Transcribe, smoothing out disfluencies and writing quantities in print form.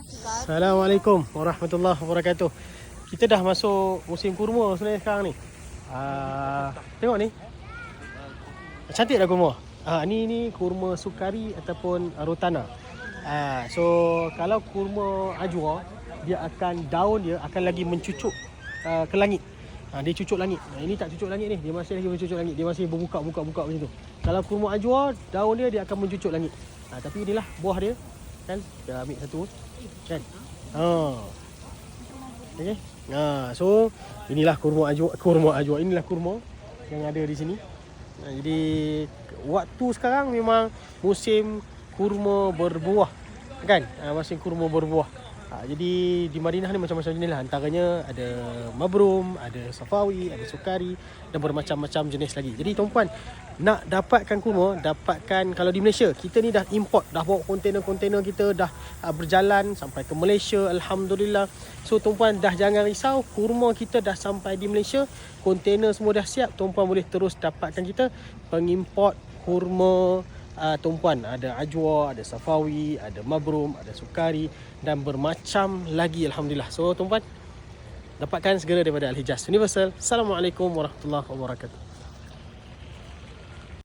Assalamualaikum warahmatullahi wabarakatuh. Kita dah masuk musim kurma sebenarnya sekarang ni. Tengok ni. Cantik dah kurma. Ni kurma sukari ataupun rotana. So kalau kurma ajwa, dia akan daun dia akan lagi mencucuk ke langit. Dia cucuk langit. Ini tak cucuk langit ni. Dia masih lagi mencucuk langit. Dia masih berbuka macam tu. Kalau kurma ajwa, daun dia akan mencucuk langit. Tapi inilah buah dia. Kan? Kita ambil satu. Kan? Okay. So inilah kurma ajwa. Inilah kurma yang ada di sini. Jadi waktu sekarang memang musim kurma berbuah. Kan? Musim kurma berbuah. Jadi di Madinah ni macam-macam jenis lah. Antaranya ada mabrum, ada safawi, ada sukari dan bermacam-macam jenis lagi. Jadi tuan-puan, nak dapatkan kurma, dapatkan kalau di Malaysia, kita ni dah import, dah bawa kontainer-kontainer kita dah berjalan sampai ke Malaysia, alhamdulillah. So tuan-puan dah jangan risau, kurma kita dah sampai di Malaysia, kontainer semua dah siap, tuan-puan boleh terus dapatkan kita pengimport kurma. Tuan-puan, ada ajwa, ada safawi, ada mabrum, ada sukari dan bermacam lagi, alhamdulillah. So tuan-puan, dapatkan segera daripada Al-Hijaz Universal. Assalamualaikum warahmatullahi wabarakatuh.